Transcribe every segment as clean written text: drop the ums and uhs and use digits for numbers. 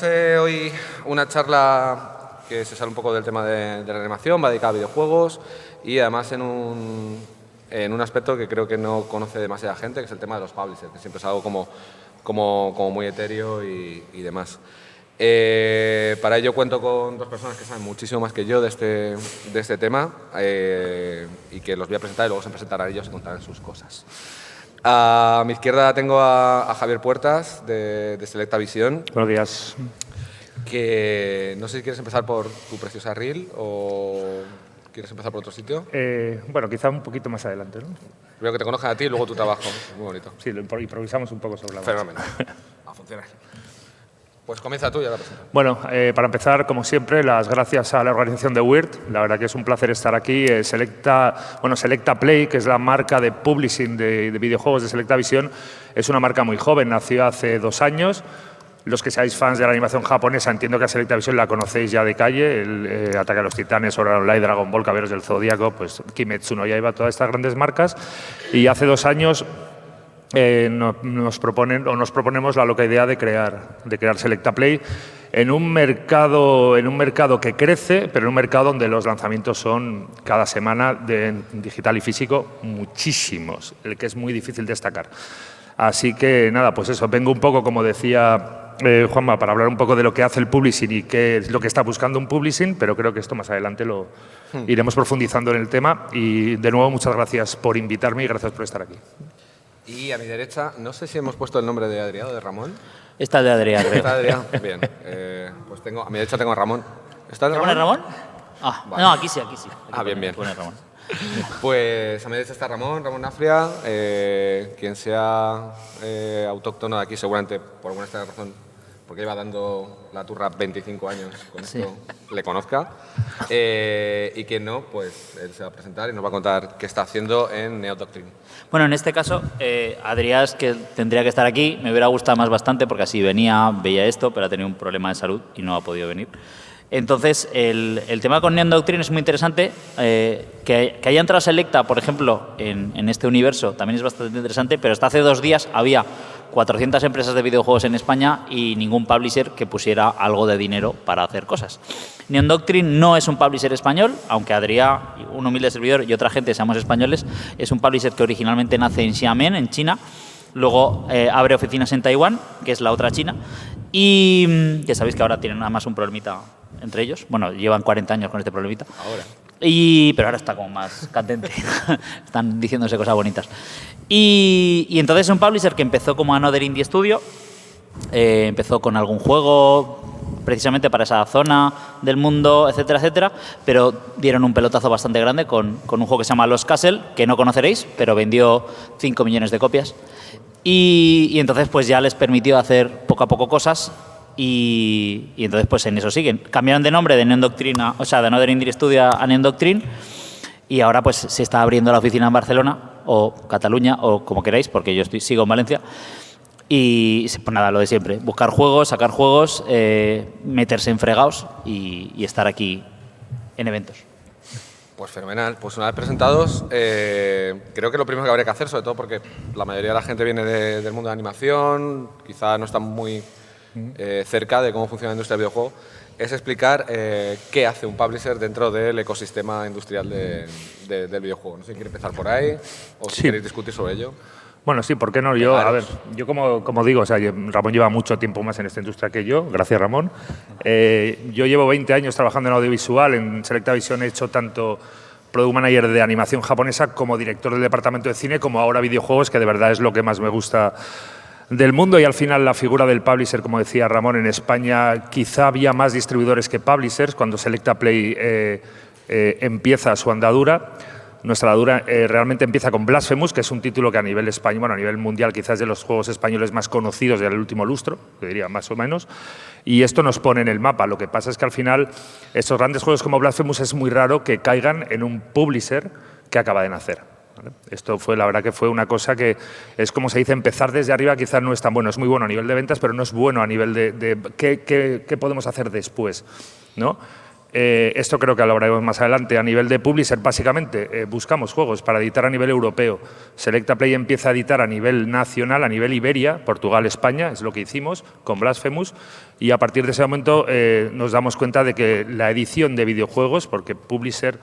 tenemos hoy una charla que se sale un poco del tema de la animación, va dedicada a videojuegos y además en un aspecto que creo que no conoce demasiada gente, que es el tema de los publishers, que siempre es algo como muy etéreo y demás. Para ello cuento con dos personas que saben muchísimo más que yo de este tema y que los voy a presentar y luego se presentarán ellos y contarán sus cosas. A mi izquierda tengo a Javier Puertas de Selecta Visión. Buenos días. Que no sé si quieres empezar por tu preciosa reel o quieres empezar por otro sitio. Bueno, quizá un poquito más adelante, ¿no? Primero que te conozcan a ti y luego tu trabajo. Muy bonito. Sí, lo improvisamos un poco sobre la marcha. Fenómeno. Va a funcionar. Pues comienza tú y ahora presenta. Bueno, para empezar, como siempre, las gracias a la organización de Weird. La verdad que es un placer estar aquí. Selecta Play, que es la marca de publishing de videojuegos de Selecta Visión, es una marca muy joven, nació hace 2 años. Los que seáis fans de la animación japonesa, entiendo que a Selecta Visión la conocéis ya de calle, el Ataque a los Titanes, Sword Art Online, Dragon Ball, Caballeros del Zodíaco, pues Kimetsu no Yaiba, todas estas grandes marcas. Y hace 2 años nos proponemos la loca idea de crear Selecta Play en un mercado que crece, pero en un mercado donde los lanzamientos son cada semana de digital y físico muchísimos, el que es muy difícil destacar. Así que nada, pues eso, vengo un poco, como decía Juanma, para hablar un poco de lo que hace el publishing y qué es lo que está buscando un publishing, pero creo que esto más adelante lo iremos profundizando en el tema. Y de nuevo, muchas gracias por invitarme y gracias por estar aquí. Y a mi derecha, no sé si hemos puesto el nombre de Adrián o de Ramón. Esta de Adrián, creo. Está Adrián, bien. Pues a mi derecha tengo a Ramón. ¿Está ¿Ramón es Ramón? Ah, vale. No, aquí sí. Bien. Pone Ramón. Pues a mi derecha está Ramón Nafria, quien sea autóctono de aquí seguramente por alguna extraña razón, porque lleva dando la turra 25 años con esto, le conozca. Y quien no, pues él se va a presentar y nos va a contar qué está haciendo en Neo Doctrine. Bueno, en este caso, Adrián, que tendría que estar aquí, me hubiera gustado más bastante porque así veía esto, pero ha tenido un problema de salud y no ha podido venir. Entonces, el tema con Neo Doctrine es muy interesante. Que haya entrado Selecta, por ejemplo, en este universo también es bastante interesante, pero hasta hace 2 días había 400 empresas de videojuegos en España y ningún publisher que pusiera algo de dinero para hacer cosas. Neo Doctrine no es un publisher español, aunque Adrián, un humilde servidor y otra gente seamos españoles, es un publisher que originalmente nace en Xiamen, en China. Luego abre oficinas en Taiwán, que es la otra China, y ya sabéis que ahora tienen nada más un problemita entre ellos. Bueno, llevan 40 años con este problemita. Ahora. Pero ahora está como más candente. Están diciéndose cosas bonitas. Y entonces es un publisher que empezó como Another Indie Studio. Empezó con algún juego precisamente para esa zona del mundo, etcétera, etcétera, pero dieron un pelotazo bastante grande con un juego que se llama Lost Castle, que no conoceréis, pero vendió 5 millones de copias. Y entonces pues ya les permitió hacer poco a poco cosas y entonces pues en eso siguen. Cambiaron de nombre de Neo Doctrine, de Another Indie Studio a Neo Doctrine, y ahora pues se está abriendo la oficina en Barcelona o Cataluña o como queráis, porque yo sigo en Valencia. Y pues nada, lo de siempre, buscar juegos, sacar juegos, meterse en fregados y estar aquí en eventos. Pues fenomenal. Pues una vez presentados, creo que lo primero que habría que hacer, sobre todo porque la mayoría de la gente viene del mundo de la animación, quizá no está muy cerca de cómo funciona la industria del videojuego, es explicar qué hace un publisher dentro del ecosistema industrial del videojuego. No sé si quiere empezar por ahí o si queréis discutir sobre ello. Bueno, sí, ¿por qué no? Yo como digo, Ramón lleva mucho tiempo más en esta industria que yo, gracias Ramón. Yo llevo 20 años trabajando en audiovisual, en Selecta Visión he hecho tanto Product Manager de animación japonesa como director del departamento de cine, como ahora videojuegos, que de verdad es lo que más me gusta del mundo. Y al final la figura del publisher, como decía Ramón, en España quizá había más distribuidores que publishers cuando Selecta Play empieza su andadura. Nuestra andadura realmente empieza con Blasphemous, que es un título que a nivel español, bueno, a nivel mundial, quizás es de los juegos españoles más conocidos del último lustro, te diría más o menos, y esto nos pone en el mapa. Lo que pasa es que al final estos grandes juegos como Blasphemous es muy raro que caigan en un publisher que acaba de nacer. ¿Vale? Esto fue, la verdad que fue una cosa que es como se dice, empezar desde arriba quizás no es tan bueno, es muy bueno a nivel de ventas, pero no es bueno a nivel de qué podemos hacer después, ¿no? Esto creo que lo hablaremos más adelante. A nivel de publisher, básicamente, buscamos juegos para editar a nivel europeo. Selecta Play empieza a editar a nivel nacional, a nivel Iberia, Portugal, España, es lo que hicimos con Blasphemous, y a partir de ese momento nos damos cuenta de que la edición de videojuegos, porque publisher...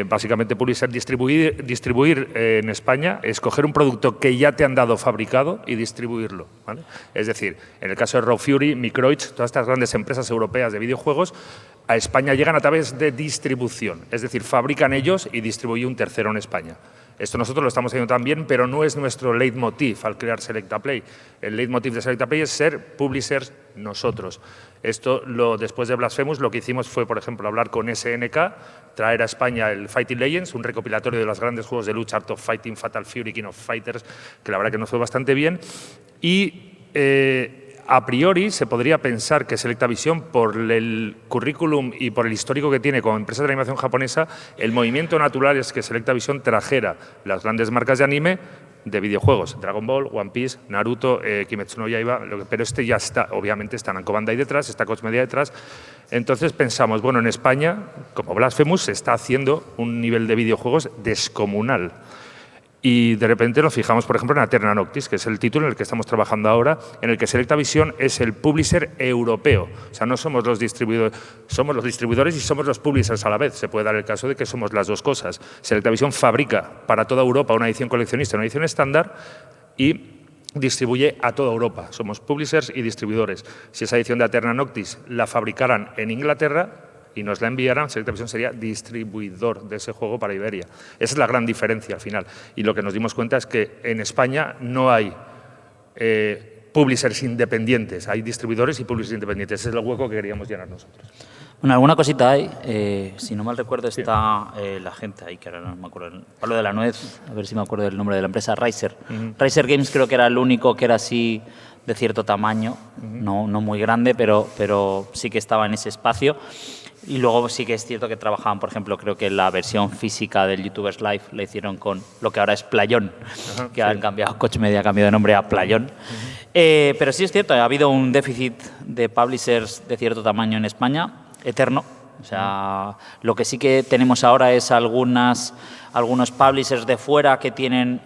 básicamente publisher, distribuir en España es coger un producto que ya te han dado fabricado y distribuirlo, ¿vale? Es decir, en el caso de Raw Fury, Microids, todas estas grandes empresas europeas de videojuegos, a España llegan a través de distribución, es decir, fabrican ellos y distribuye un tercero en España. Esto nosotros lo estamos haciendo también, pero no es nuestro leitmotiv al crear Selecta Play. El leitmotiv de Selecta Play es ser publishers nosotros. Esto, después de Blasphemous, lo que hicimos fue, por ejemplo, hablar con SNK, traer a España el Fighting Legends, un recopilatorio de los grandes juegos de lucha, Art of Fighting, Fatal Fury, King of Fighters, que la verdad que nos fue bastante bien. Y a priori se podría pensar que Selecta Visión, por el currículum y por el histórico que tiene como empresa de animación japonesa, el movimiento natural es que Selecta Visión trajera las grandes marcas de anime de videojuegos, Dragon Ball, One Piece, Naruto, Kimetsu no Yaiba, pero este ya está, obviamente está Namco Bandai detrás, está Koch Media detrás. Entonces pensamos, bueno, en España, como Blasphemous, se está haciendo un nivel de videojuegos descomunal. Y de repente nos fijamos, por ejemplo, en Aeterna Noctis, que es el título en el que estamos trabajando ahora, en el que Selecta Visión es el publisher europeo. O sea, no somos los distribuidores y somos los publishers a la vez. Se puede dar el caso de que somos las dos cosas. Selecta Visión fabrica para toda Europa una edición coleccionista, una edición estándar y distribuye a toda Europa. Somos publishers y distribuidores. Si esa edición de Aeterna Noctis la fabricaran en Inglaterra y nos la enviaran, Selecta Visión sería distribuidor de ese juego para Iberia. Esa es la gran diferencia al final. Y lo que nos dimos cuenta es que en España no hay publishers independientes, hay distribuidores y publishers independientes. Ese es el hueco que queríamos llenar nosotros. Bueno, alguna cosita hay. Si no mal recuerdo, está la gente ahí, que ahora no me acuerdo. Pablo de la Nuez, a ver si me acuerdo del nombre de la empresa, Riser. Riser Games creo que era el único que era así de cierto tamaño, no muy grande, pero sí que estaba en ese espacio. Y luego sí que es cierto que trabajaban, por ejemplo, creo que la versión física del YouTubers Live la hicieron con lo que ahora es Playón, que han cambiado, Koch Media ha cambiado de nombre a Playón. Pero sí es cierto, ha habido un déficit de publishers de cierto tamaño en España, eterno. O sea, lo que sí que tenemos ahora es algunos publishers de fuera que tienen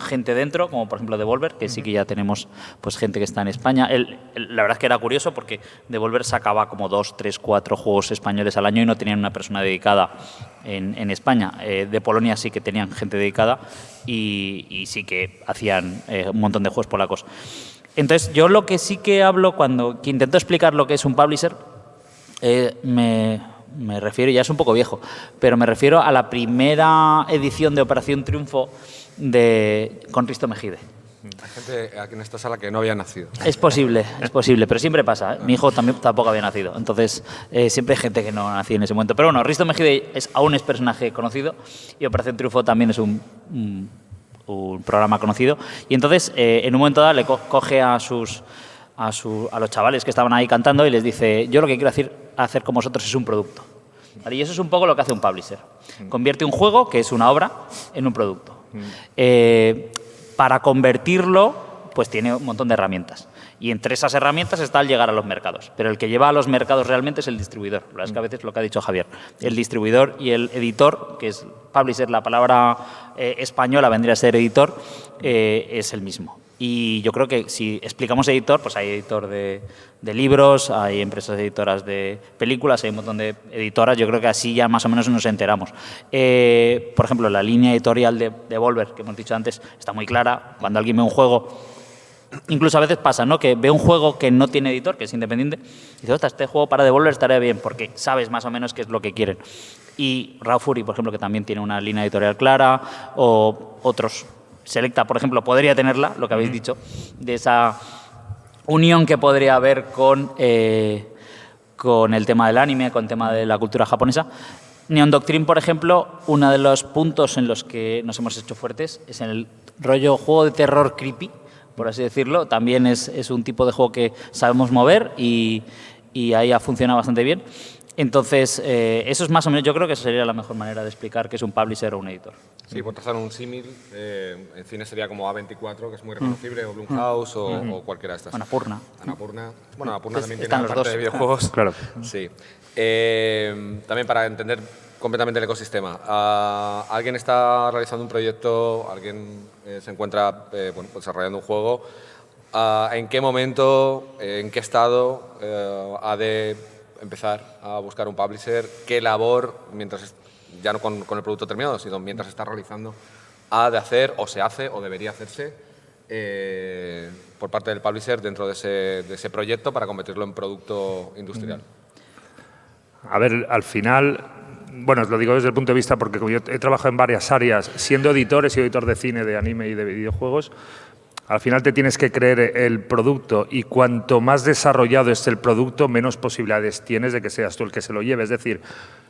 gente dentro, como por ejemplo Devolver, que sí que ya tenemos pues gente que está en España. La verdad es que era curioso porque Devolver sacaba como 2, 3, 4 juegos españoles al año y no tenían una persona dedicada en España. De Polonia sí que tenían gente dedicada y sí que hacían un montón de juegos polacos. Entonces, yo lo que sí que hablo que intento explicar lo que es un publisher, me refiero, ya es un poco viejo, pero me refiero a la primera edición de Operación Triunfo con Risto Mejide. Hay gente aquí en esta sala que no había nacido. Es posible, pero siempre pasa, ¿eh? Mi hijo tampoco había nacido, entonces siempre hay gente que no nació en ese momento. Pero bueno, Risto Mejide aún es personaje conocido y Operación Triunfo también es un programa conocido. Y entonces, en un momento dado, le coge a los chavales que estaban ahí cantando y les dice: yo lo que quiero hacer con vosotros es un producto. ¿Vale? Y eso es un poco lo que hace un publisher. Convierte un juego, que es una obra, en un producto. Para convertirlo, pues tiene un montón de herramientas. Y entre esas herramientas está el llegar a los mercados. Pero el que lleva a los mercados realmente es el distribuidor. La verdad es que a veces lo que ha dicho Javier. El distribuidor y el editor, que es publisher, la palabra española vendría a ser editor, es el mismo. Y yo creo que si explicamos editor, pues hay editor de libros, hay empresas editoras de películas, hay un montón de editoras. Yo creo que así ya más o menos nos enteramos. Por ejemplo, la línea editorial de Devolver, que hemos dicho antes, está muy clara. Cuando alguien ve un juego, incluso a veces pasa, ¿no?, que ve un juego que no tiene editor, que es independiente, y dice: ostras, este juego para Devolver estaría bien, porque sabes más o menos qué es lo que quieren. Y Raw Fury, por ejemplo, que también tiene una línea editorial clara, o otros. Selecta, por ejemplo, podría tenerla, lo que habéis dicho, de esa unión que podría haber con el tema del anime, con el tema de la cultura japonesa. Neon Doctrine, por ejemplo, uno de los puntos en los que nos hemos hecho fuertes es en el rollo juego de terror creepy, por así decirlo. También es un tipo de juego que sabemos mover y ahí ha funcionado bastante bien. Entonces, eso es más o menos, yo creo que esa sería la mejor manera de explicar qué es un publisher o un editor. Sí, por trazar un símil, en cine sería como A24, que es muy reconocible, o Blumhouse, o cualquiera de estas. Annapurna. Annapurna. Bueno, Annapurna también Están tiene los una parte dos. de videojuegos. Claro. Sí. También para entender completamente el ecosistema. Alguien está realizando un proyecto, alguien se encuentra bueno, pues desarrollando un juego. ¿En qué momento, en qué estado ha de empezar a buscar un publisher? ¿Qué labor, mientras ya no con el producto terminado, sino mientras está realizando, ha de hacer o se hace o debería hacerse por parte del publisher dentro de ese proyecto para convertirlo en producto industrial? A ver, al final, bueno, os lo digo desde el punto de vista porque como yo he trabajado en varias áreas, siendo editor, he sido editor de cine, de anime y de videojuegos. Al final te tienes que creer el producto y cuanto más desarrollado es el producto, menos posibilidades tienes de que seas tú el que se lo lleve. Es decir,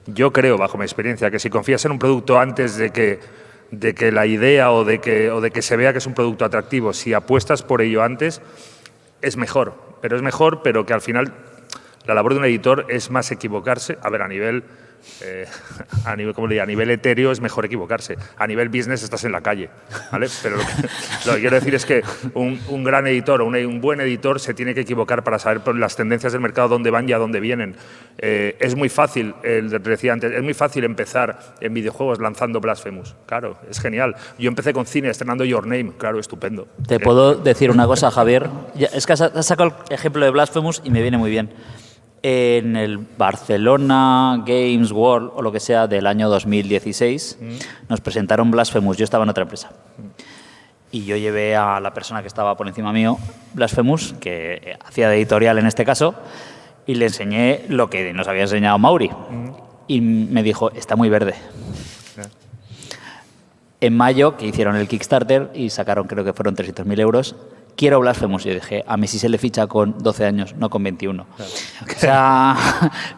yo creo, bajo mi experiencia, que si confías en un producto antes de que la idea o de que se vea que es un producto atractivo, si apuestas por ello antes, es mejor. Pero que al final la labor de un editor es más equivocarse. A ver, a nivel etéreo es mejor equivocarse. A nivel business estás en la calle, ¿vale? Pero lo que quiero decir es que un gran editor o un buen editor se tiene que equivocar para saber por las tendencias del mercado, dónde van y a dónde vienen. Es muy fácil, decía antes, es muy fácil empezar en videojuegos lanzando Blasphemous. Claro, es genial. Yo empecé con cine estrenando Your Name. Claro, estupendo. Te puedo decir una cosa, Javier. Es que has sacado el ejemplo de Blasphemous y me viene muy bien. En el Barcelona Games World o lo que sea del año 2016 nos presentaron Blasphemous. Yo estaba en otra empresa y yo llevé a la persona que estaba por encima mío Blasphemous, que hacía de editorial en este caso, y le enseñé lo que nos había enseñado Mauri y me dijo, está muy verde. En mayo, que hicieron el Kickstarter y sacaron, creo que fueron 300.000 euros, quiero Blasphemous. Yo dije, a Messi se le ficha con 12 años, no con 21. Claro. O sea,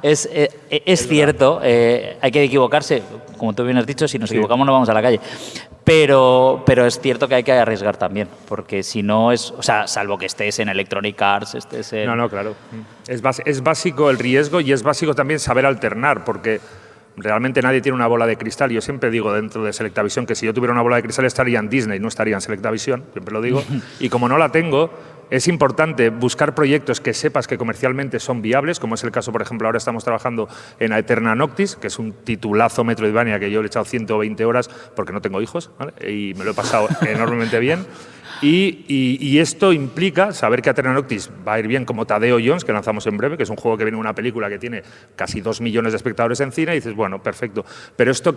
es cierto, hay que equivocarse. Como tú bien has dicho, si nos equivocamos no vamos a la calle. Pero es cierto que hay que arriesgar también, porque si no es... O sea, salvo que estés en Electronic Arts, estés en... No, claro. Es básico el riesgo y es básico también saber alternar, porque... Realmente nadie tiene una bola de cristal. Yo siempre digo dentro de Selectavisión que si yo tuviera una bola de cristal estaría en Disney, no estaría en Selectavisión, siempre lo digo. Y como no la tengo, es importante buscar proyectos que sepas que comercialmente son viables, como es el caso, por ejemplo, ahora estamos trabajando en Aeterna Noctis, que es un titulazo Metroidvania que yo le he echado 120 horas porque no tengo hijos, ¿vale? Y me lo he pasado enormemente bien. Y esto implica saber que Aeterna Noctis va a ir bien como Tadeo Jones, que lanzamos en breve, que es un juego que viene en una película que tiene casi 2 millones de espectadores en cine, y dices, bueno, perfecto. Pero esto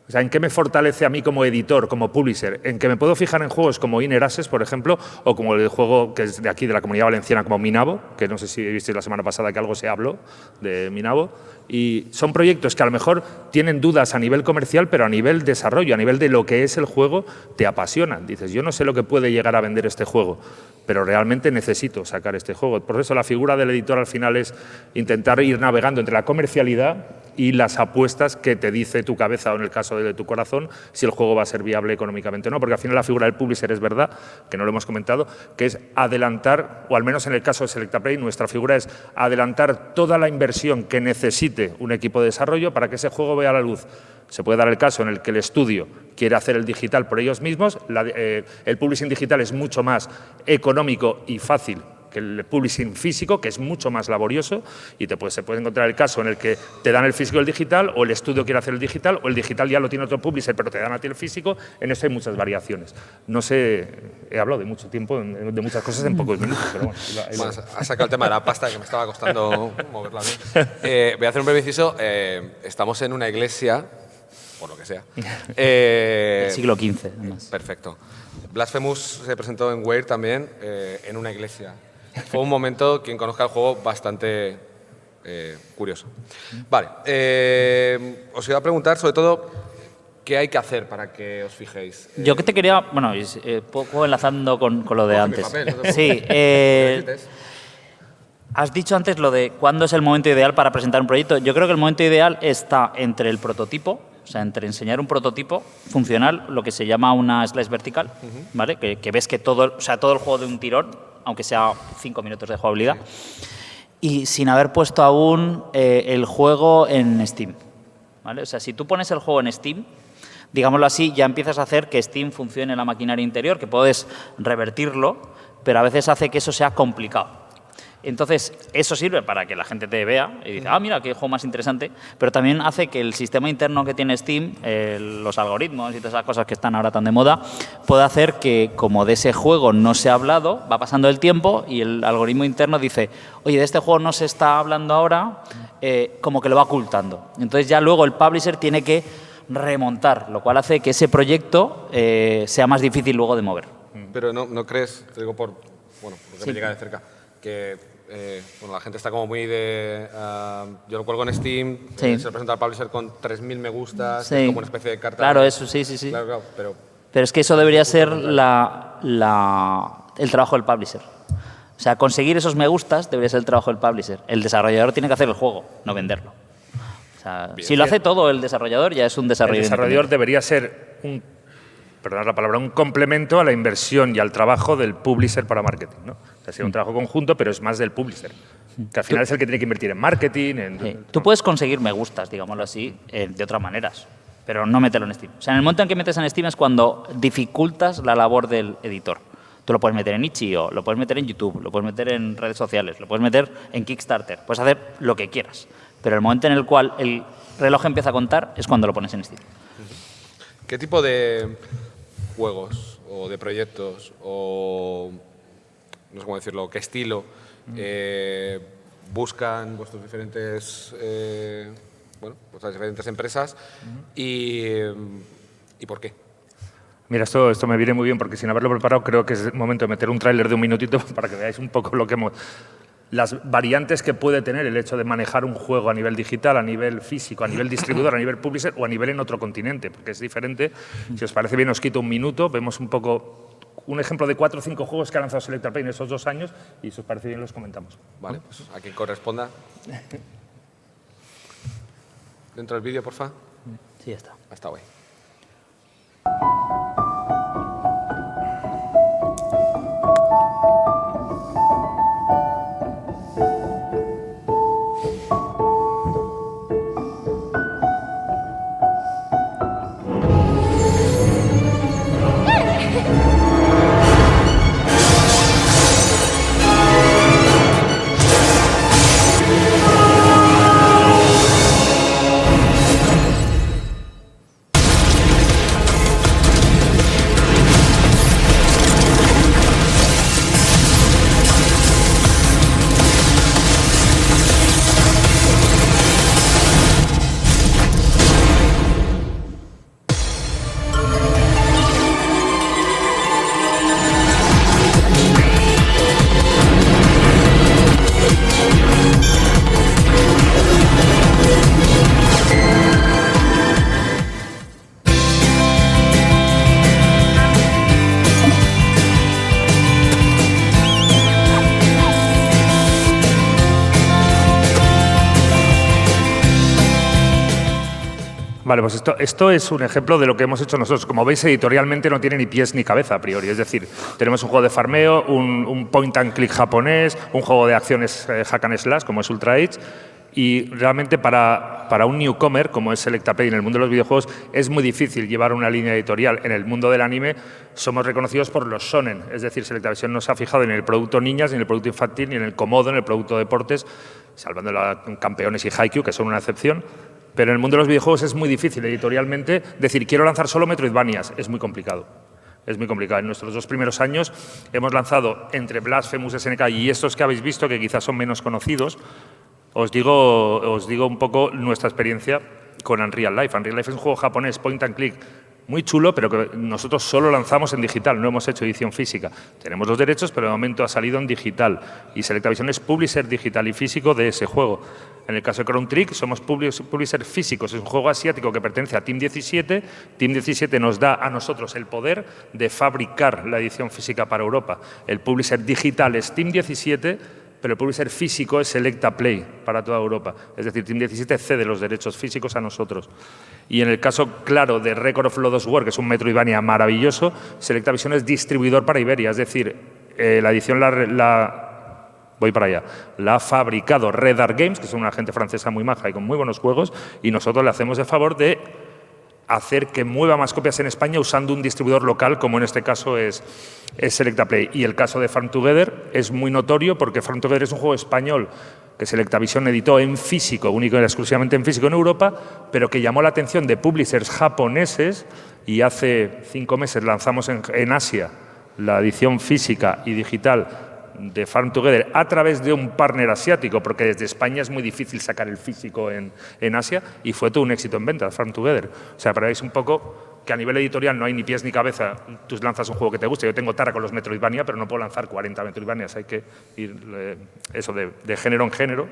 o sea, ¿en qué me fortalece a mí como editor, como publisher? En que me puedo fijar en juegos como Inner Access, por ejemplo, o como el juego que es de aquí, de la Comunidad Valenciana, como Minabo, que no sé si visteis la semana pasada que algo se habló de Minabo. Y son proyectos que a lo mejor tienen dudas a nivel comercial, pero a nivel desarrollo, a nivel de lo que es el juego, te apasionan. Dices, yo no sé lo que puede llegar a vender este juego, pero realmente necesito sacar este juego. Por eso la figura del editor al final es intentar ir navegando entre la comercialidad y las apuestas que te dice tu cabeza o en el caso de tu corazón si el juego va a ser viable económicamente o no, porque al final la figura del publisher es verdad, que no lo hemos comentado, que es adelantar, o al menos en el caso de Selectaplay, nuestra figura es adelantar toda la inversión que necesite un equipo de desarrollo para que ese juego vea la luz. Se puede dar el caso en el que el estudio quiere hacer el digital por ellos mismos, el publishing digital es mucho más económico y fácil que el publishing físico, que es mucho más laborioso, y se puede encontrar el caso en el que te dan el físico y el digital, o el estudio quiere hacer el digital, o el digital ya lo tiene otro publisher, pero te dan a ti el físico. En eso hay muchas variaciones. No sé, he hablado de mucho tiempo, de muchas cosas en pocos minutos, pero bueno. Has sacado el tema de la pasta, que me estaba costando moverla bien. Voy a hacer un breve inciso. Estamos en una iglesia, por lo que sea. El siglo XV, además. Perfecto. Blasphemous se presentó en Weird también, en una iglesia. Fue un momento, quien conozca el juego, bastante curioso. Vale, os iba a preguntar sobre todo qué hay que hacer para que os fijéis. Yo que te quería, bueno, poco enlazando con lo de antes. Papel, no sí, has dicho antes lo de cuándo es el momento ideal para presentar un proyecto. Yo creo que el momento ideal está entre el prototipo, o sea, entre enseñar un prototipo funcional, lo que se llama una slice vertical, ¿vale? Que ves que todo el juego de un tirón, aunque sea 5 minutos de jugabilidad. y sin haber puesto aún el juego en Steam, ¿vale? O sea, si tú pones el juego en Steam, digámoslo así, ya empiezas a hacer que Steam funcione en la maquinaria interior, que puedes revertirlo, pero a veces hace que eso sea complicado. Entonces, eso sirve para que la gente te vea y dice, ah, mira, qué juego más interesante, pero también hace que el sistema interno que tiene Steam, los algoritmos y todas esas cosas que están ahora tan de moda, pueda hacer que, como de ese juego no se ha hablado, va pasando el tiempo y el algoritmo interno dice, oye, de este juego no se está hablando ahora, como que lo va ocultando. Entonces ya luego el publisher tiene que remontar, lo cual hace que ese proyecto sea más difícil luego de mover. Pero no crees, te digo porque me llega de cerca, que la gente está como muy de... yo lo cuelgo en Steam, se lo presenta al publisher con 3.000 me gustas, es como una especie de carta. Claro, eso, sí. Claro, pero es que eso debería ser el trabajo del publisher. O sea, conseguir esos me gustas debería ser el trabajo del publisher. El desarrollador tiene que hacer el juego, no venderlo. O sea, si lo hace todo el desarrollador, ya es un desarrollador. El desarrollador debería ser un complemento a la inversión y al trabajo del publisher para marketing, ¿no? O sea, sería un trabajo conjunto, pero es más del publisher, que al final es el que tiene que invertir en marketing. Tú puedes conseguir me gustas, digámoslo así, de otras maneras, pero no meterlo en Steam. O sea, en el momento en que metes en Steam es cuando dificultas la labor del editor. Tú lo puedes meter en Itch.io, lo puedes meter en YouTube, lo puedes meter en redes sociales, lo puedes meter en Kickstarter, puedes hacer lo que quieras. Pero el momento en el cual el reloj empieza a contar es cuando lo pones en Steam. ¿Qué tipo de juegos o de proyectos o no sé cómo decirlo, qué estilo buscan vuestros diferentes vuestras diferentes empresas y por qué? Mira, esto me viene muy bien porque sin haberlo preparado creo que es el momento de meter un tráiler de un minutito para que veáis un poco las variantes que puede tener el hecho de manejar un juego a nivel digital, a nivel físico, a nivel distribuidor, a nivel publisher o a nivel en otro continente, porque es diferente. Si os parece bien, os quito un minuto, vemos un poco un ejemplo de 4 o 5 juegos que ha lanzado Selecta Play en esos 2 años y si os parece bien los comentamos. Vale, pues a quien corresponda. Dentro del vídeo, porfa. Sí, ya está. Hasta hoy. Vale, pues esto es un ejemplo de lo que hemos hecho nosotros. Como veis, editorialmente no tiene ni pies ni cabeza a priori. Es decir, tenemos un juego de farmeo, un point and click japonés, un juego de acciones hack and slash, como es Ultra Age, y realmente para un newcomer, como es Selecta Play en el mundo de los videojuegos, es muy difícil llevar una línea editorial. En el mundo del anime somos reconocidos por los shonen, es decir, Selecta Visión no se ha fijado ni en el producto niñas, ni en el producto infantil, ni en el Komodo, en el producto deportes, salvando Campeones y Haikyuu, que son una excepción. Pero en el mundo de los videojuegos es muy difícil editorialmente decir quiero lanzar solo Metroidvanias. Es muy complicado. Es muy complicado. En nuestros 2 primeros años hemos lanzado entre Blasphemous, SNK y estos que habéis visto, que quizás son menos conocidos. Os digo un poco nuestra experiencia con Unreal Life. Unreal Life es un juego japonés, point and click, muy chulo, pero que nosotros solo lanzamos en digital, no hemos hecho edición física. Tenemos los derechos, pero de momento ha salido en digital. Y Selecta Visión es publisher digital y físico de ese juego. En el caso de Chrono Trigger somos publisher físicos. Es un juego asiático que pertenece a Team 17. Team 17 nos da a nosotros el poder de fabricar la edición física para Europa. El publisher digital es Team 17, pero el publisher físico es Selecta Play para toda Europa. Es decir, Team 17 cede los derechos físicos a nosotros. Y en el caso claro de Record of Lodoss War, que es un Metroidvania maravilloso, Selecta Visión es distribuidor para Iberia. Es decir, la edición la voy para allá. La ha fabricado Red Art Games, que es una gente francesa muy maja y con muy buenos juegos, y nosotros le hacemos el favor de hacer que mueva más copias en España usando un distribuidor local, como en este caso es Selecta Play. Y el caso de Farm Together es muy notorio porque Farm Together es un juego español que Selectavision editó en físico, único y exclusivamente en físico en Europa, pero que llamó la atención de publishers japoneses, y hace 5 meses lanzamos en Asia la edición física y digital de Farm Together a través de un partner asiático, porque desde España es muy difícil sacar el físico en Asia, y fue todo un éxito en venta, Farm Together. O sea, para veis un poco que a nivel editorial no hay ni pies ni cabeza. Tú lanzas un juego que te guste. Yo tengo tara con los Metroidvania, pero no puedo lanzar 40 Metroidvanias. Hay que ir eso de género en género.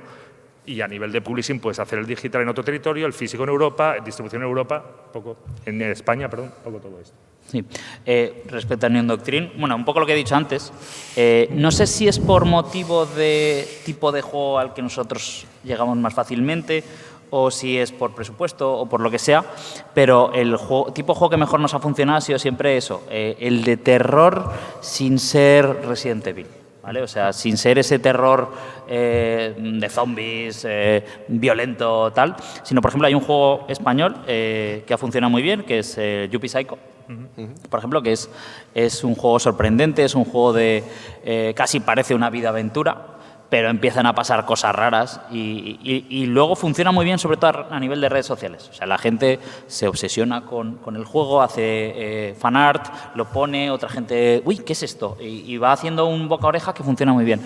Y a nivel de publishing, puedes hacer el digital en otro territorio, el físico en Europa, distribución en Europa, poco en España, perdón, poco todo esto. Sí. Respecto a Neon Doctrine, bueno, un poco lo que he dicho antes, no sé si es por motivo de tipo de juego al que nosotros llegamos más fácilmente, o si es por presupuesto o por lo que sea, pero el tipo de juego que mejor nos ha funcionado ha sido siempre eso, el de terror sin ser Resident Evil, ¿vale? O sea, sin ser ese terror de zombies, violento, tal, sino, por ejemplo, hay un juego español que ha funcionado muy bien, que es Yuppie Psycho, por ejemplo, que es un juego sorprendente, es un juego de casi parece una vida aventura, pero empiezan a pasar cosas raras y luego funciona muy bien, sobre todo a nivel de redes sociales. O sea, la gente se obsesiona con el juego, hace fanart, lo pone, otra gente, uy, ¿qué es esto? Y va haciendo un boca a oreja que funciona muy bien.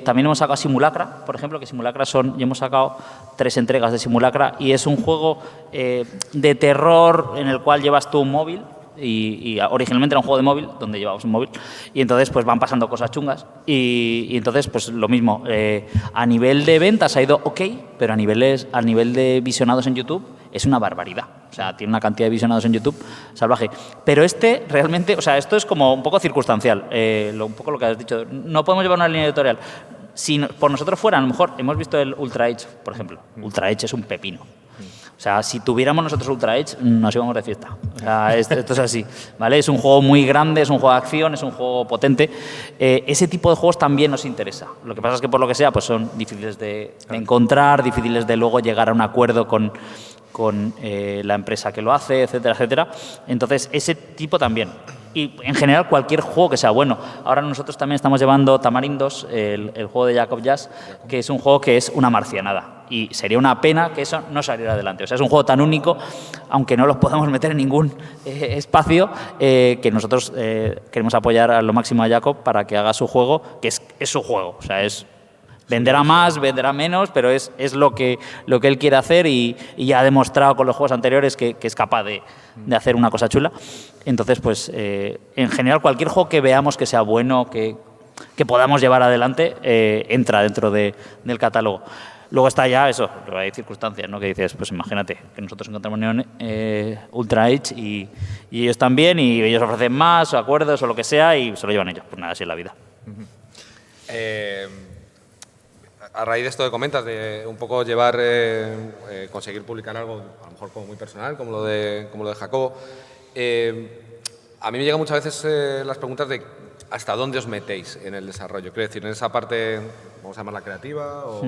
También hemos sacado Simulacra, por ejemplo, que Simulacra ya hemos sacado 3 entregas de Simulacra, y es un juego de terror en el cual llevas tú un móvil. Y originalmente era un juego de móvil, donde llevábamos un móvil, y entonces pues van pasando cosas chungas, y entonces pues lo mismo, a nivel de ventas ha ido ok, pero a nivel de visionados en YouTube es una barbaridad. O sea, tiene una cantidad de visionados en YouTube salvaje. Pero realmente, o sea, esto es como un poco circunstancial, un poco lo que has dicho, no podemos llevar una línea editorial. Si por nosotros fuera, a lo mejor hemos visto el Ultra Edge, por ejemplo. Ultra Edge es un pepino. O sea, si tuviéramos nosotros Ultra Edge, nos íbamos de fiesta. O sea, esto es así, ¿vale? Es un juego muy grande, es un juego de acción, es un juego potente. Ese tipo de juegos también nos interesa. Lo que pasa es que, por lo que sea, pues son difíciles de encontrar, difíciles de luego llegar a un acuerdo con la empresa que lo hace, etcétera, etcétera. Entonces, ese tipo también. Y en general cualquier juego que sea bueno. Ahora nosotros también estamos llevando Tamarindos, el juego de Jacob Jazz, que es un juego que es una marcianada. Y sería una pena que eso no saliera adelante. O sea, es un juego tan único, aunque no los podamos meter en ningún espacio, que nosotros queremos apoyar a lo máximo a Jacob para que haga su juego, que es su juego. O sea, venderá más, venderá menos, pero es lo que él quiere hacer, y ya ha demostrado con los juegos anteriores que es capaz de hacer una cosa chula. Entonces, pues, en general, cualquier juego que veamos que sea bueno, que podamos llevar adelante, entra dentro del catálogo. Luego está ya eso, hay circunstancias, ¿no? Que dices, pues imagínate, que nosotros encontramos Neon Ultra Edge y ellos también, y ellos ofrecen más, o acuerdos, o lo que sea, y se lo llevan ellos. Pues nada, así es la vida. A raíz de esto que comentas, de un poco llevar, conseguir publicar algo, a lo mejor como muy personal, como lo de Jacobo, a mí me llegan muchas veces las preguntas de hasta dónde os metéis en el desarrollo. Quiero decir, en esa parte, vamos a llamarla creativa, o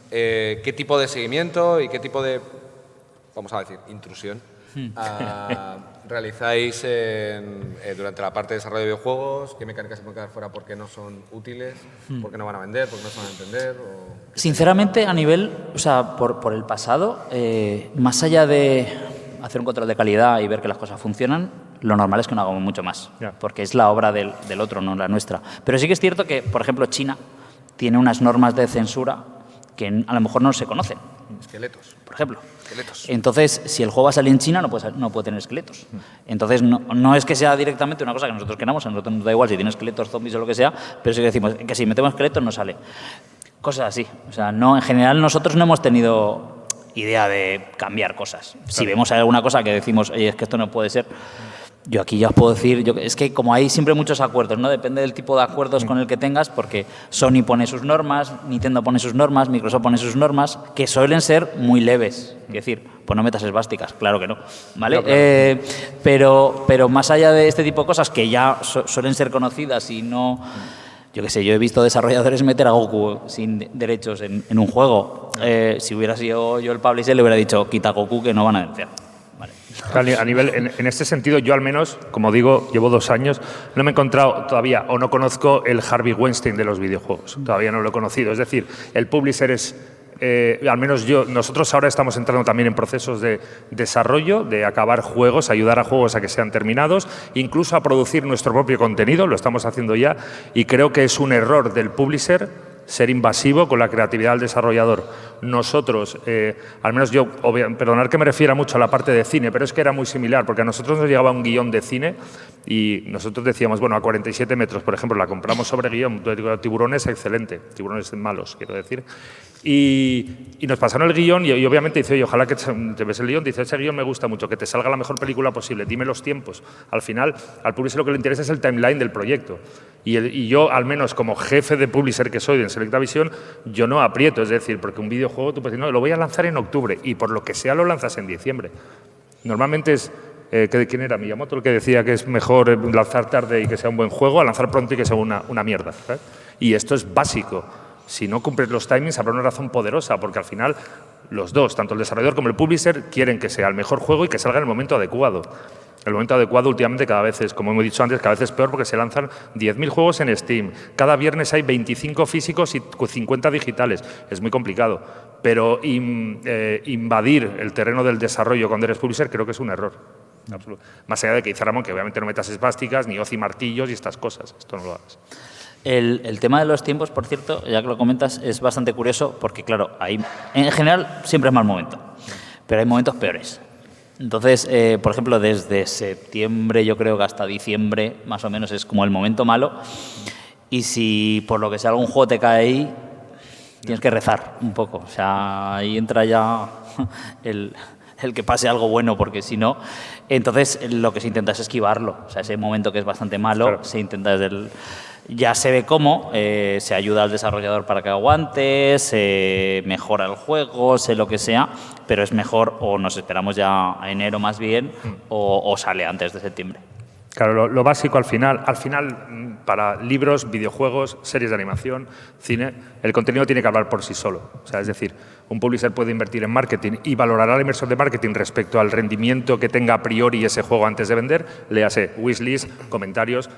qué tipo de seguimiento y qué tipo de, vamos a decir, intrusión realizáis durante la parte de desarrollo de videojuegos, qué mecánicas se pueden quedar fuera porque no son útiles, porque no van a vender, porque no se van a entender. Sinceramente, a nivel, o sea, por el pasado, más allá de hacer un control de calidad y ver que las cosas funcionan, lo normal es que no hagamos mucho más, porque es la obra del otro, no la nuestra. Pero sí que es cierto que, por ejemplo, China tiene unas normas de censura que a lo mejor no se conocen. Esqueletos. Por ejemplo. Esqueletos. Entonces, si el juego va a salir en China, no puede tener esqueletos. Entonces, no es que sea directamente una cosa que nosotros queramos, a nosotros nos da igual si tiene esqueletos, zombies o lo que sea, pero sí que decimos que si metemos esqueletos no sale. Cosas así. O sea, en general nosotros no hemos tenido idea de cambiar cosas. Claro. Si vemos alguna cosa que decimos, oye, es que esto no puede ser, yo aquí ya os puedo decir, es que como hay siempre muchos acuerdos, ¿no? Depende del tipo de acuerdos con el que tengas, porque Sony pone sus normas, Nintendo pone sus normas, Microsoft pone sus normas, que suelen ser muy leves. Es decir, pues no metas esvásticas, claro que no, ¿vale? No, claro. Pero más allá de este tipo de cosas que ya suelen ser conocidas y no... yo qué sé, yo he visto desarrolladores meter a Goku sin derechos en un juego. Si hubiera sido yo el publisher, le hubiera dicho, quita Goku que no van a denunciar. Vale. A nivel, en este sentido, yo al menos, como digo, llevo 2 años, no me he encontrado todavía, o no conozco el Harvey Weinstein de los videojuegos. Todavía no lo he conocido. Es decir, el publisher es, al menos nosotros ahora estamos entrando también en procesos de desarrollo, de acabar juegos, ayudar a juegos a que sean terminados, incluso a producir nuestro propio contenido, lo estamos haciendo ya, y creo que es un error del publisher ser invasivo con la creatividad del desarrollador. Nosotros, al menos yo, perdonad que me refiera mucho a la parte de cine, pero es que era muy similar, porque a nosotros nos llegaba un guión de cine y nosotros decíamos, bueno, a 47 metros, por ejemplo, la compramos sobre guión, tiburones, excelente, tiburones malos, quiero decir. Y nos pasaron el guión y obviamente dice, oye, ojalá que te ves el guión, dice, ese guión me gusta mucho, que te salga la mejor película posible, dime los tiempos. Al final, al publisher lo que le interesa es el timeline del proyecto. Y yo, al menos como jefe de publisher que soy en Selecta Visión, yo no aprieto, es decir, porque un videojuego tú puedes decir, no, lo voy a lanzar en octubre y por lo que sea lo lanzas en diciembre. Normalmente es, ¿quién era? Miyamoto el que decía que es mejor lanzar tarde y que sea un buen juego a lanzar pronto y que sea una mierda, ¿sabes? Y esto es básico. Si no cumples los timings habrá una razón poderosa, porque al final los dos, tanto el desarrollador como el publisher, quieren que sea el mejor juego y que salga en el momento adecuado. El momento adecuado últimamente cada vez es, como hemos dicho antes, cada vez es peor porque se lanzan 10.000 juegos en Steam. Cada viernes hay 25 físicos y 50 digitales. Es muy complicado. Pero invadir el terreno del desarrollo cuando eres publisher creo que es un error. Absoluto. Más allá de que dice Ramón que obviamente no metas esvásticas, ni hoz y martillos y estas cosas. Esto no lo hagas. El tema de los tiempos, por cierto, ya que lo comentas, es bastante curioso porque, claro, en general siempre es mal momento, pero hay momentos peores. Entonces, por ejemplo, desde septiembre, yo creo que hasta diciembre, más o menos, es como el momento malo. Y si por lo que sea algún juego te cae ahí, tienes que rezar un poco. O sea, ahí entra ya el que pase algo bueno, porque si no, entonces lo que se intenta es esquivarlo. O sea, ese momento que es bastante malo, claro, se intenta desde ya se ve cómo, se ayuda al desarrollador para que aguante, se mejora el juego, sé lo que sea, pero es mejor o nos esperamos ya a enero más bien o sale antes de septiembre. Claro, lo básico al final, para libros, videojuegos, series de animación, cine, el contenido tiene que hablar por sí solo. O sea, es decir, un publisher puede invertir en marketing y valorará la inversión de marketing respecto al rendimiento que tenga a priori ese juego antes de vender. Léase wishlist, comentarios,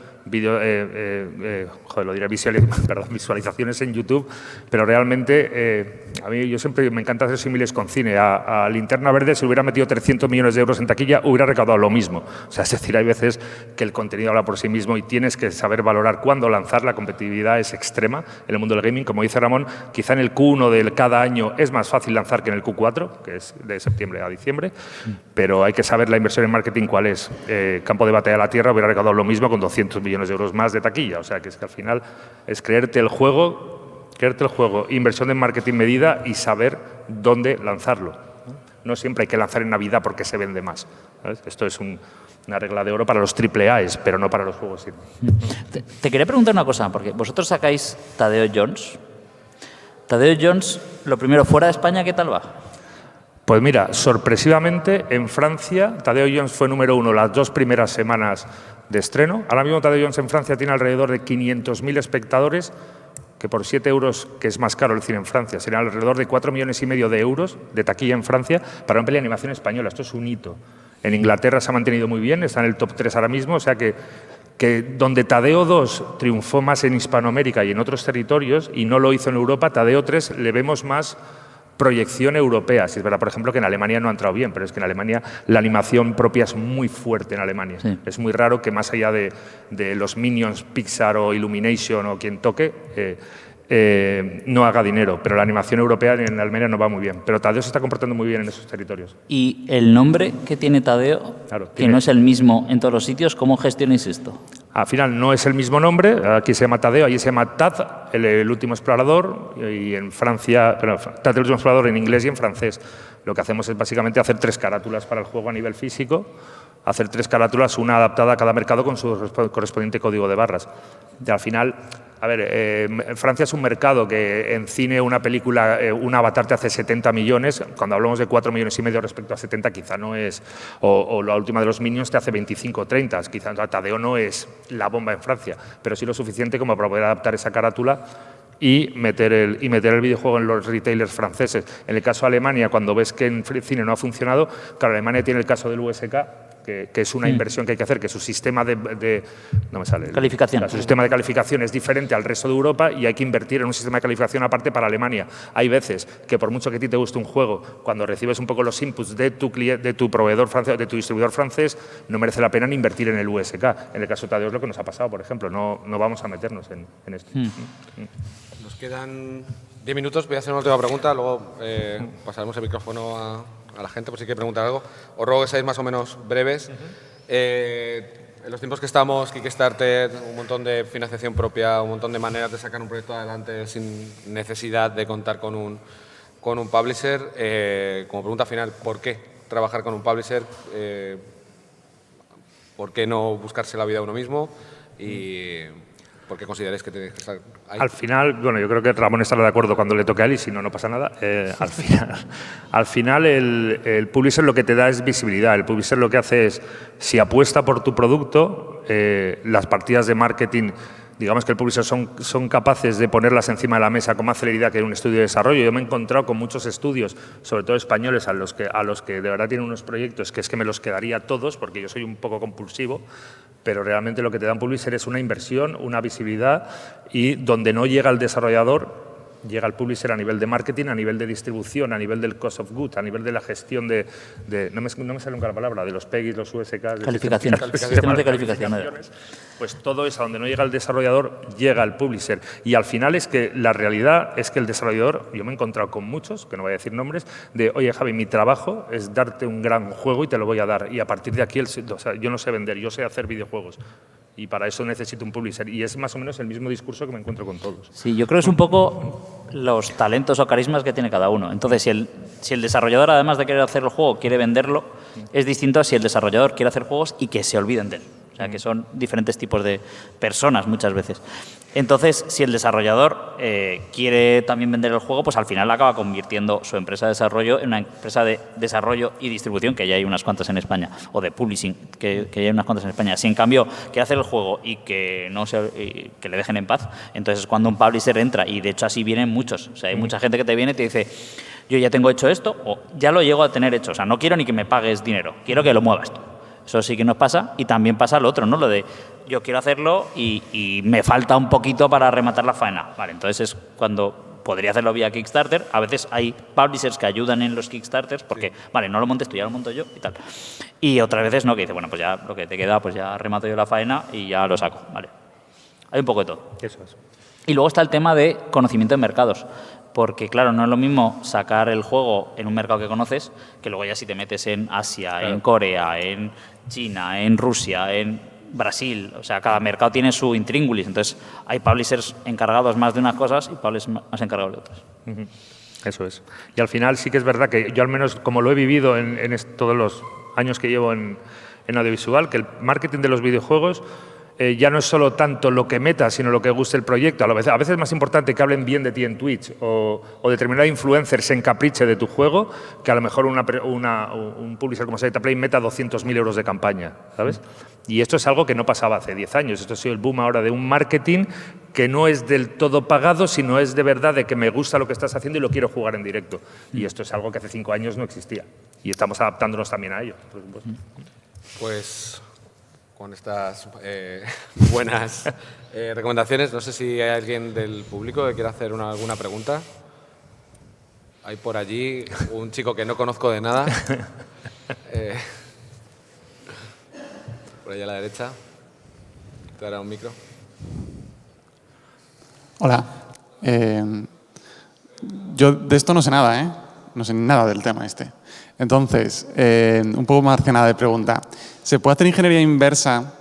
visualizaciones en YouTube, pero realmente a mí yo siempre me encanta hacer símiles con cine. A Linterna Verde, si hubiera metido 300 millones de euros en taquilla, hubiera recaudado lo mismo. O sea, es decir, hay veces que el contenido habla por sí mismo y tienes que saber valorar cuándo lanzar. La competitividad es extrema en el mundo del gaming. Como dice Ramón, quizá en el Q1 de cada año es más fácil lanzar que en el Q4, que es de septiembre a diciembre, pero hay que saber la inversión en marketing cuál es. Campo de batalla de la Tierra hubiera recaudado lo mismo con 200 millones de euros más de taquilla. O sea, que es que al final es creerte el juego, inversión en marketing medida y saber dónde lanzarlo. No siempre hay que lanzar en Navidad porque se vende más, ¿sabes? Esto es una regla de oro para los AAA, pero no para los juegos. Te quería preguntar una cosa, porque vosotros sacáis Tadeo Jones. Tadeo Jones, lo primero, fuera de España, ¿qué tal va? Pues mira, sorpresivamente, en Francia, Tadeo Jones fue número 1 las 2 primeras semanas de estreno. Ahora mismo Tadeo Jones en Francia tiene alrededor de 500.000 espectadores, que por 7 euros, que es más caro el cine en Francia, serían alrededor de 4,5 millones de euros de taquilla en Francia para una peli de animación española. Esto es un hito. En Inglaterra se ha mantenido muy bien, está en el top 3 ahora mismo, o sea que donde Tadeo 2 triunfó más en Hispanoamérica y en otros territorios y no lo hizo en Europa, Tadeo 3 le vemos más proyección europea. Si es verdad, por ejemplo, que en Alemania no ha entrado bien, pero es que en Alemania la animación propia es muy fuerte en Alemania. Sí. Es muy raro que más allá de los Minions, Pixar o Illumination o quien toque, no haga dinero, pero la animación europea en Alemania no va muy bien. Pero Tadeo se está comportando muy bien en esos territorios. ¿Y el nombre que tiene Tadeo, claro, que no es el mismo en todos los sitios, cómo gestionáis esto? Al final no es el mismo nombre, aquí se llama Tadeo, allí se llama Tad, el último explorador, y en Francia, Tad el último explorador en inglés y en francés. Lo que hacemos es básicamente hacer 3 carátulas para el juego a nivel físico, hacer 3 carátulas, una adaptada a cada mercado con su correspondiente código de barras. Y al final, a ver, Francia es un mercado que en cine una película, un Avatar te hace 70 millones, cuando hablamos de 4,5 millones respecto a 70 quizá no es, o la última de los Minions te hace 25 o 30, quizá Tadeo no es la bomba en Francia, pero sí lo suficiente como para poder adaptar esa carátula y meter el videojuego en los retailers franceses. En el caso de Alemania, cuando ves que en cine no ha funcionado, claro, Alemania tiene el caso del USK, que es una inversión que hay que hacer, que su sistema no me sale. Calificación. Su sistema de calificación es diferente al resto de Europa y hay que invertir en un sistema de calificación aparte para Alemania. Hay veces que por mucho que a ti te guste un juego, cuando recibes un poco los inputs de tu proveedor francés, de tu distribuidor francés, no merece la pena ni invertir en el USK. En el caso de Tadeo es lo que nos ha pasado, por ejemplo. No vamos a meternos en esto. Nos quedan 10 minutos. Voy a hacer una última pregunta, luego pasaremos el micrófono a la gente por si quiere preguntar algo. Os ruego que seáis más o menos breves. En los tiempos que estamos, Kickstarter, un montón de financiación propia, un montón de maneras de sacar un proyecto adelante sin necesidad de contar con un publisher. Como pregunta final, ¿por qué trabajar con un publisher? ¿Por qué no buscarse la vida uno mismo? Y ¿por qué consideráis que tenéis que estar ahí? Al final, bueno, yo creo que Ramón estará de acuerdo cuando le toque a él y si no, no pasa nada. Al final el publisher lo que te da es visibilidad. El publisher lo que hace es, si apuesta por tu producto, las partidas de marketing, digamos que el publisher son capaces de ponerlas encima de la mesa con más celeridad que en un estudio de desarrollo. Yo me he encontrado con muchos estudios, sobre todo españoles, a los que de verdad tienen unos proyectos que es que me los quedaría todos, porque yo soy un poco compulsivo, pero realmente lo que te da un publisher es una inversión, una visibilidad, y donde no llega el desarrollador, llega el publisher a nivel de marketing, a nivel de distribución, a nivel del cost of goods, a nivel de la gestión no me sale nunca la palabra, de los PEGIs, los USK, calificaciones, sistemas de calificaciones. Pues todo eso, a donde no llega el desarrollador, llega el publisher. Y al final es que la realidad es que el desarrollador, yo me he encontrado con muchos, que no voy a decir nombres, de, oye Javi, mi trabajo es darte un gran juego y te lo voy a dar. Y a partir de aquí, yo no sé vender, yo sé hacer videojuegos. Y para eso necesito un publisher. Y es más o menos el mismo discurso que me encuentro con todos. Sí, yo creo que es un poco los talentos o carismas que tiene cada uno. Entonces, si el desarrollador, además de querer hacer el juego, quiere venderlo, es distinto a si el desarrollador quiere hacer juegos y que se olviden de él. O sea, que son diferentes tipos de personas muchas veces. Entonces, si el desarrollador quiere también vender el juego, pues al final acaba convirtiendo su empresa de desarrollo en una empresa de desarrollo y distribución, que ya hay unas cuantas en España, o de publishing, que ya hay unas cuantas en España. Si en cambio quiere hacer el juego y que le dejen en paz, entonces es cuando un publisher entra, y de hecho así vienen muchos. O sea, hay mucha gente que te viene y te dice, yo ya tengo hecho esto, o ya lo llego a tener hecho, o sea, no quiero ni que me pagues dinero, quiero que lo muevas tú. Eso sí que nos pasa, y también pasa lo otro, ¿no? Lo de yo quiero hacerlo y me falta un poquito para rematar la faena. Vale, entonces es cuando podría hacerlo vía Kickstarter. A veces hay publishers que ayudan en los Kickstarters porque, vale, no lo montes tú, ya lo monto yo y tal. Y otras veces no, que dice, bueno, pues ya lo que te queda, pues ya remato yo la faena y ya lo saco. Vale. Hay un poco de todo. Eso es. Y luego está el tema de conocimiento de mercados. Porque, claro, no es lo mismo sacar el juego en un mercado que conoces que luego ya si te metes en Asia, claro, en Corea, en China, en Rusia, en Brasil. O sea, cada mercado tiene su intríngulis. Entonces, hay publishers encargados más de unas cosas y publishers más encargados de otras. Eso es. Y al final sí que es verdad que yo al menos, como lo he vivido en todos los años que llevo en audiovisual, que el marketing de los videojuegos ya no es solo tanto lo que metas, sino lo que guste el proyecto. A veces es más importante que hablen bien de ti en Twitch o determinado influencer se encapriche de tu juego que a lo mejor un publisher como SelectaPlay meta 200.000 euros de campaña, ¿sabes? Y esto es algo que no pasaba hace 10 años. Esto ha sido el boom ahora de un marketing que no es del todo pagado, sino es de verdad de que me gusta lo que estás haciendo y lo quiero jugar en directo. Y esto es algo que hace 5 años no existía. Y estamos adaptándonos también a ello, por supuesto. Pues con estas buenas recomendaciones, no sé si hay alguien del público que quiera hacer alguna pregunta. Hay por allí un chico que no conozco de nada. Por allá a la derecha. Te dará un micro. Hola. Yo de esto no sé nada, ¿eh? No sé nada del tema este. Entonces, un poco más que nada de pregunta. ¿Se puede hacer ingeniería inversa,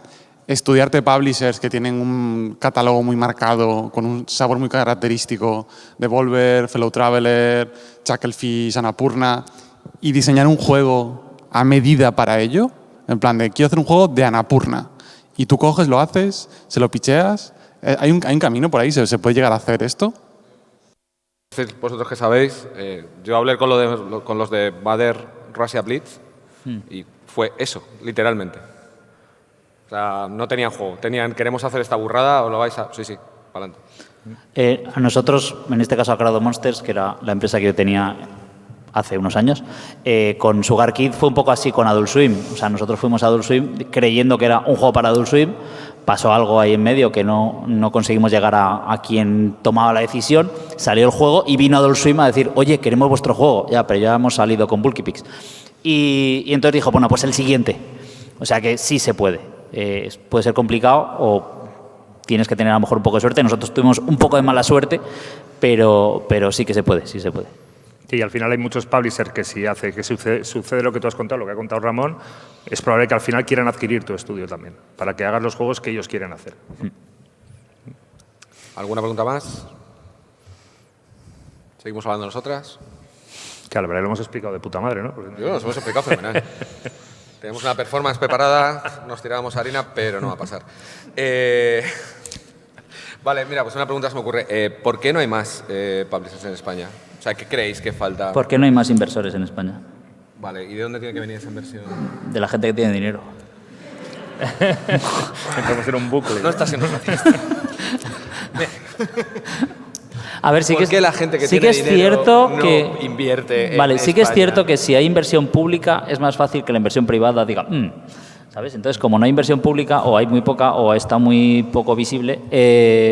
estudiarte publishers que tienen un catálogo muy marcado, con un sabor muy característico, Devolver, Fellow Traveler, Chucklefish, Annapurna, y diseñar un juego a medida para ello? En plan de, quiero hacer un juego de Annapurna. Y tú coges, lo haces, se lo picheas. ¿Hay un camino por ahí? ¿Se puede llegar a hacer esto? Vosotros que sabéis, yo hablé con los de Bader Russia Blitz y fue eso, literalmente. O sea, no tenían juego. Queremos hacer esta burrada o lo vais a... Sí, para adelante. A nosotros, en este caso a Crowd Monsters, que era la empresa que yo tenía hace unos años, con Sugar Kid fue un poco así con Adult Swim. O sea, nosotros fuimos a Adult Swim creyendo que era un juego para Adult Swim, pasó algo ahí en medio que no conseguimos llegar a quien tomaba la decisión, salió el juego y vino Adult Swim a decir, oye, queremos vuestro juego. Ya, pero ya hemos salido con Bulky Pix. Y entonces dijo, bueno, pues el siguiente. O sea que sí se puede. Puede ser complicado o tienes que tener a lo mejor un poco de suerte. Nosotros tuvimos un poco de mala suerte, pero sí que se puede, sí se puede. Sí, al final hay muchos publishers que si sucede lo que tú has contado, lo que ha contado Ramón, es probable que al final quieran adquirir tu estudio también, para que hagas los juegos que ellos quieren hacer. ¿Alguna pregunta más? ¿Seguimos hablando nosotras? Que a la verdad lo hemos explicado de puta madre, ¿no? Porque... Yo nos hemos explicado fenomenal. Tenemos una performance preparada, nos tirábamos harina, pero no va a pasar. Vale, mira, pues una pregunta se me ocurre. ¿Por qué no hay más publishers en España? O sea, ¿qué creéis que falta? ¿Por qué no hay más inversores en España? Vale, ¿y de dónde tiene que venir esa inversión? De la gente que tiene dinero. Entramos en un bucle. No estás en una fiesta. A ver, sí ¿Por qué la gente que sí tiene que es dinero cierto no que invierte en Vale, sí que es España? cierto que si hay inversión pública es más fácil que la inversión privada diga, ¿sabes? Entonces, como no hay inversión pública o hay muy poca o está muy poco visible,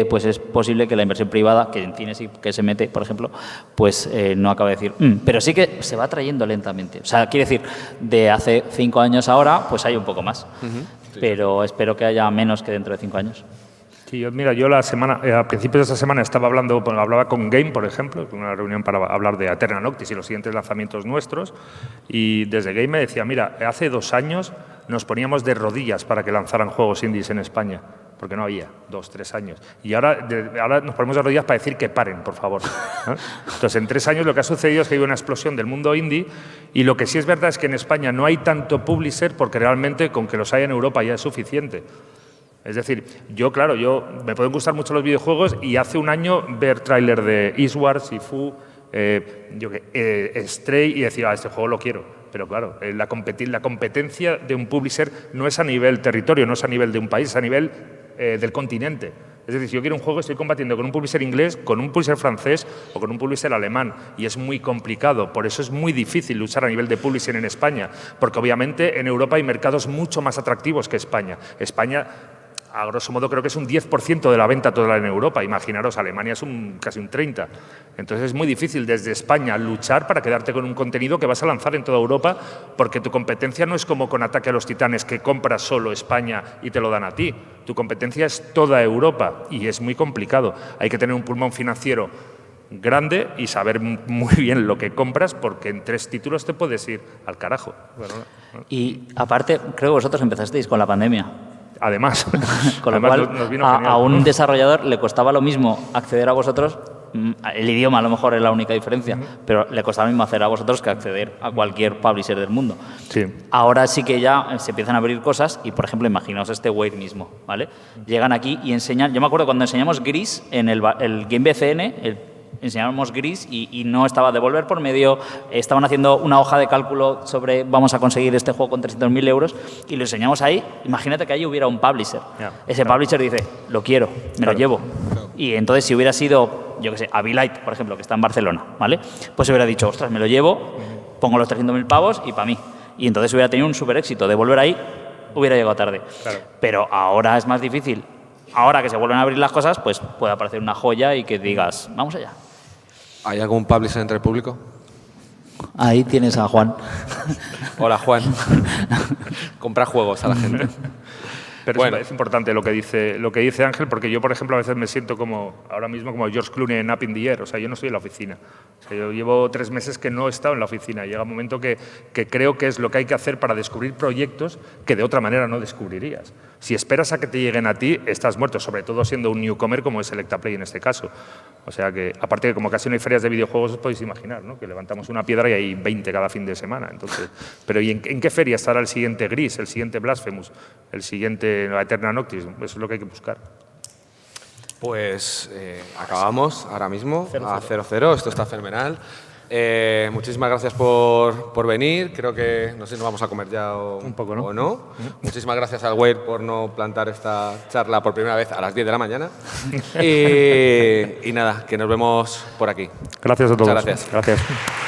pues es posible que la inversión privada, que en cine sí que se mete, por ejemplo, pues no acabe de decir, pero sí que se va trayendo lentamente. O sea, quiere decir, de hace 5 años ahora, pues hay un poco más. Sí. Pero espero que haya menos que dentro de 5 años. Sí, yo la semana, a principios de esta semana hablaba con Game, por ejemplo, una reunión para hablar de Aeterna Noctis y los siguientes lanzamientos nuestros, y desde Game me decía, mira, hace 2 años nos poníamos de rodillas para que lanzaran juegos indies en España, porque no había, 2, 3 años. Y ahora nos ponemos de rodillas para decir que paren, por favor. Entonces, en 3 años lo que ha sucedido es que hay una explosión del mundo indie, y lo que sí es verdad es que en España no hay tanto publisher, porque realmente con que los haya en Europa ya es suficiente. Es decir, yo me pueden gustar mucho los videojuegos y hace un año ver tráiler de Eastward, Sifu, Stray y decir, este juego lo quiero. Pero claro, la competencia de un publisher no es a nivel territorio, no es a nivel de un país, es a nivel del continente. Es decir, si yo quiero un juego, estoy combatiendo con un publisher inglés, con un publisher francés o con un publisher alemán. Y es muy complicado. Por eso es muy difícil luchar a nivel de publisher en España. Porque obviamente en Europa hay mercados mucho más atractivos que España. España, a grosso modo, creo que es un 10% de la venta total en Europa. Imaginaros, Alemania es casi un 30%. Entonces es muy difícil desde España luchar para quedarte con un contenido que vas a lanzar en toda Europa, porque tu competencia no es como con Ataque a los Titanes, que compras solo España y te lo dan a ti. Tu competencia es toda Europa y es muy complicado. Hay que tener un pulmón financiero grande y saber muy bien lo que compras, porque en 3 títulos te puedes ir al carajo. Bueno, no. Y aparte, creo que vosotros empezasteis con la pandemia. Además, con lo además cual nos vino genial. a un desarrollador le costaba lo mismo acceder a vosotros, el idioma a lo mejor es la única diferencia, pero le costaba lo mismo hacer a vosotros que acceder a cualquier publisher del mundo. Sí. Ahora sí que ya se empiezan a abrir cosas y, por ejemplo, imaginaos este Wade mismo, ¿vale? Llegan aquí y enseñan, yo me acuerdo cuando enseñamos Gris en el Game BCN, enseñábamos Gris y no estaba Devolver por medio, estaban haciendo una hoja de cálculo sobre vamos a conseguir este juego con 300.000 euros y lo enseñamos ahí. Imagínate que ahí hubiera un publisher. Ese publisher dice, lo quiero, me lo llevo. Y entonces si hubiera sido, yo qué sé, Avilite, por ejemplo, que está en Barcelona, ¿vale? Pues hubiera dicho, ostras, me lo llevo, pongo los 300.000 pavos y para mí. Y entonces hubiera tenido un súper éxito. Devolver ahí hubiera llegado tarde. Claro. Pero ahora es más difícil. Ahora que se vuelven a abrir las cosas, pues puede aparecer una joya y que digas, vamos allá. ¿Hay algún publisher entre el público? Ahí tienes a Juan. Hola, Juan. Compra juegos a la gente. Pero Bueno. es importante lo que dice Ángel, porque yo, por ejemplo, a veces me siento ahora mismo como George Clooney en Up in the Air. O sea, yo no estoy en la oficina. O sea, yo llevo 3 meses que no he estado en la oficina. Llega un momento que creo que es lo que hay que hacer para descubrir proyectos que de otra manera no descubrirías. Si esperas a que te lleguen a ti, estás muerto, sobre todo siendo un newcomer como es Selecta Play en este caso. O sea que, aparte de como casi no hay ferias de videojuegos, os podéis imaginar, ¿no? Que levantamos una piedra y hay 20 cada fin de semana. Entonces, pero ¿y en qué feria estará el siguiente Gris, el siguiente Blasphemous, el siguiente Aeterna Noctis? Eso es lo que hay que buscar. Pues acabamos ahora mismo a 0-0. Esto está fenomenal. Muchísimas gracias por venir. Creo que no sé si nos vamos a comer ya Un poco, ¿no? o no. Muchísimas gracias al Weir por no plantar esta charla por primera vez a las 10 de la mañana. Y nada, que nos vemos por aquí. Gracias a todos. Muchas gracias. Gracias.